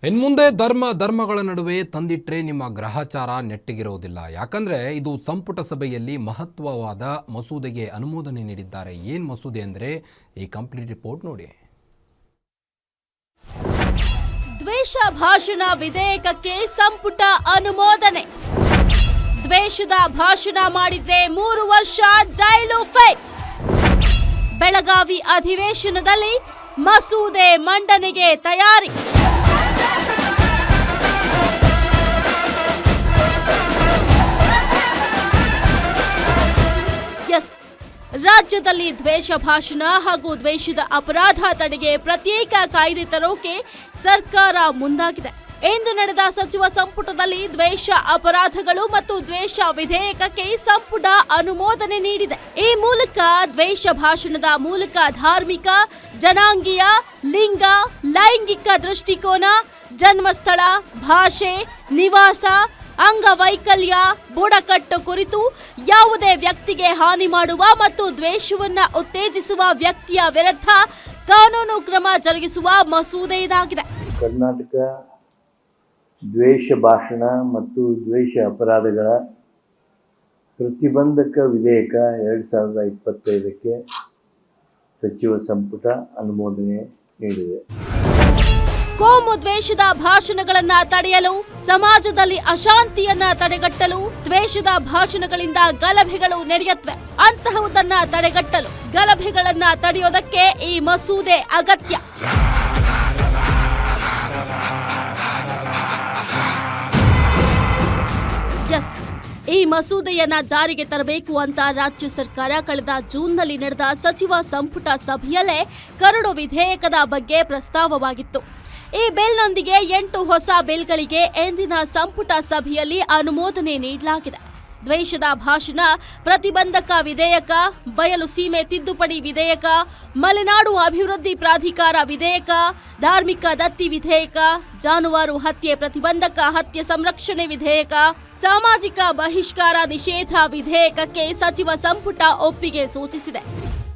ಇನ್ಮುಂದೆ ಧರ್ಮಗಳ ನಡುವೆ ತಂದಿಟ್ರೆ ನಿಮ್ಮ ಗ್ರಹಚಾರ ನೆಟ್ಟಿಗಿರೋದಿಲ್ಲ. ಯಾಕಂದ್ರೆ ಇದು ಸಂಪುಟ ಸಭೆಯಲ್ಲಿ ಮಹತ್ವವಾದ ಮಸೂದೆಗೆ ಅನುಮೋದನೆ ನೀಡಿದ್ದಾರೆ. ಏನು ಮಸೂದೆ ಅಂದರೆ ಈ ಕಂಪ್ಲೀಟ್ ರಿಪೋರ್ಟ್ ನೋಡಿ. ದ್ವೇಷ ಭಾಷಣ ವಿಧೇಯಕಕ್ಕೆ ಸಂಪುಟ ಅನುಮೋದನೆ. ದ್ವೇಷದ ಭಾಷಣ ಮಾಡಿದ್ರೆ 3 ವರ್ಷ ಜೈಲು ಫಿಕ್ಸ್. ಬೆಳಗಾವಿ ಅಧಿವೇಶನದಲ್ಲಿ ಮಸೂದೆ ಮಂಡನೆಗೆ ತಯಾರಿ. ರಾಜ್ಯದಲ್ಲಿ ದ್ವೇಷ ಭಾಷಣ ಹಾಗೂ ದ್ವೇಷದ ಅಪರಾಧ ತಡೆಗೆ ಪ್ರತ್ಯೇಕ ಕಾಯ್ದೆ ತರೋಕೆ ಸರ್ಕಾರ ಮುಂದಾಗಿದೆ. ಇಂದು ನಡೆದ ಸಚಿವ ಸಂಪುಟದಲ್ಲಿ ದ್ವೇಷ ಅಪರಾಧಗಳು ಮತ್ತು ದ್ವೇಷ ವಿಧೇಯಕಕ್ಕೆ ಸಂಪುಟ ಅನುಮೋದನೆ ನೀಡಿದೆ. ಈ ಮೂಲಕ ದ್ವೇಷ ಭಾಷಣದ ಮೂಲಕ ಧಾರ್ಮಿಕ, ಜನಾಂಗೀಯ, ಲಿಂಗ, ಲೈಂಗಿಕ ದೃಷ್ಟಿಕೋನ, ಜನ್ಮಸ್ಥಳ, ಭಾಷೆ, ನಿವಾಸ, ಅಂಗವೈಕಲ್ಯ, ಬುಡಕಟ್ಟು ಕುರಿತು ಯಾವುದೇ ವ್ಯಕ್ತಿಗೆ ಹಾನಿ ಮಾಡುವ ಮತ್ತು ದ್ವೇಷವನ್ನ ಉತ್ತೇಜಿಸುವ ವ್ಯಕ್ತಿಯ ವಿರುದ್ಧ ಕಾನೂನು ಕ್ರಮ ಜರುಗಿಸುವ ಮಸೂದೆ ಇದಾಗಿದೆ. ಕರ್ನಾಟಕ ದ್ವೇಷ ಭಾಷಣ ಮತ್ತು ದ್ವೇಷ ಅಪರಾಧಗಳ ಪ್ರತಿಬಂಧಕ ವಿಧೇಯಕ 2025ಕ್ಕೆ ಸಚಿವ ಸಂಪುಟ ಅನುಮೋದನೆ ನೀಡಿದೆ. ಕೋಮು ದ್ವೇಷದ ಭಾಷಣಗಳನ್ನ ತಡೆಯಲು, ಸಮಾಜದಲ್ಲಿ ಅಶಾಂತಿಯನ್ನ ತಡೆಗಟ್ಟಲು, ದ್ವೇಷದ ಭಾಷಣಗಳಿಂದ ಗಲಭೆಗಳು ನಡೆಯುತ್ತವೆ. ಅಂತಹುದನ್ನ ತಡೆಗಟ್ಟಲು, ಗಲಭೆಗಳನ್ನ ತಡೆಯೋದಕ್ಕೆ ಈ ಮಸೂದೆ ಅಗತ್ಯ. ಈ ಮಸೂದೆಯನ್ನ ಜಾರಿಗೆ ತರಬೇಕು ಅಂತ ರಾಜ್ಯ ಸರ್ಕಾರ ಕಳೆದ ಜೂನ್ನಲ್ಲಿ ನಡೆದ ಸಚಿವ ಸಂಪುಟ ಸಭೆಯಲ್ಲೇ ಕರಡು ವಿಧೇಯಕದ ಬಗ್ಗೆ ಪ್ರಸ್ತಾವವಾಗಿತ್ತು. ಈ ಬಿಲ್ನೊಂದಿಗೆ 8 ಹೊಸ ಬಿಲ್ಗಳಿಗೆ ಇಂದಿನ ಸಂಪುಟ ಸಭೆಯಲ್ಲಿ ಅನುಮೋದನೆ ನೀಡಲಾಗಿದೆ. ದ್ವೇಷದ ಭಾಷಣ ಪ್ರತಿಬಂಧಕ ವಿಧೇಯಕ, ಬಯಲು ಸೀಮೆ ತಿದ್ದುಪಡಿ ವಿಧೇಯಕ, ಮಲೆನಾಡು ಅಭಿವೃದ್ಧಿ ಪ್ರಾಧಿಕಾರ ವಿಧೇಯಕ, ಧಾರ್ಮಿಕ ದತ್ತಿ ವಿಧೇಯಕ, ಜಾನುವಾರು ಹತ್ಯೆ ಪ್ರತಿಬಂಧಕ ಹತ್ಯೆ ಸಂರಕ್ಷಣೆ ವಿಧೇಯಕ, ಸಾಮಾಜಿಕ ಬಹಿಷ್ಕಾರ ನಿಷೇಧ ವಿಧೇಯಕಕ್ಕೆ ಸಚಿವ ಸಂಪುಟ ಒಪ್ಪಿಗೆ ಸೂಚಿಸಿದೆ.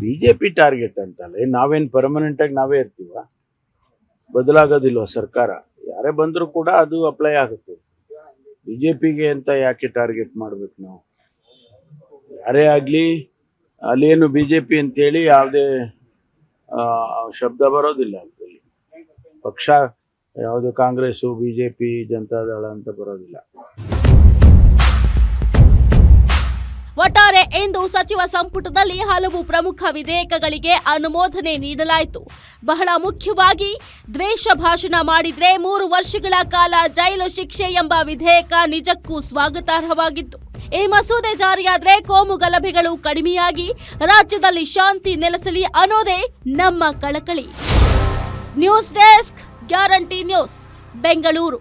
ಬಿಜೆಪಿ ಟಾರ್ಗೆಟ್ ಅಂತಲೇ ನಾವೇನು ಪರ್ಮನೆಂಟ್ ಆಗಿ ನಾವೇ ಇರ್ತೀವ, ಬದಲಾಗೋದಿಲ್ವ ಸರ್ಕಾರ? ಯಾರೇ ಬಂದರೂ ಕೂಡ ಅದು ಅಪ್ಲೈ ಆಗುತ್ತೆ. ಬಿಜೆಪಿಗೆ ಅಂತ ಯಾಕೆ ಟಾರ್ಗೆಟ್ ಮಾಡ್ಬೇಕು ನಾವು? ಯಾರೇ ಆಗಲಿ ಅಲ್ಲೇನು ಬಿಜೆಪಿ ಅಂತೇಳಿ ಯಾವುದೇ ಶಬ್ದ ಬರೋದಿಲ್ಲ. ಅಲ್ಲಿ ಪಕ್ಷ ಯಾವುದು ಕಾಂಗ್ರೆಸ್ಸು, ಬಿಜೆಪಿ, ಜನತಾದಳ ಅಂತ ಬರೋದಿಲ್ಲ. ಒಟ್ಟಾರೆ ಇಂದು ಸಚಿವ ಸಂಪುಟದಲ್ಲಿ ಹಲವು ಪ್ರಮುಖ ವಿಧೇಯಕಗಳಿಗೆ ಅನುಮೋದನೆ ನೀಡಲಾಯಿತು. ಬಹಳ ಮುಖ್ಯವಾಗಿ ದ್ವೇಷ ಭಾಷಣ ಮಾಡಿದ್ರೆ 3 ವರ್ಷಗಳ ಕಾಲ ಜೈಲು ಶಿಕ್ಷೆ ಎಂಬ ವಿಧೇಯಕ ನಿಜಕ್ಕೂ ಸ್ವಾಗತಾರ್ಹವಾಗಿತ್ತು. ಈ ಮಸೂದೆ ಜಾರಿಯಾದ್ರೆ ಕೋಮು ಗಲಭೆಗಳು ಕಡಿಮೆಯಾಗಿ ರಾಜ್ಯದಲ್ಲಿ ಶಾಂತಿ ನೆಲೆಸಲಿ ಅನ್ನೋದೇ ನಮ್ಮ ಕಳಕಳಿ. News desk, guarantee news, Bengaluru.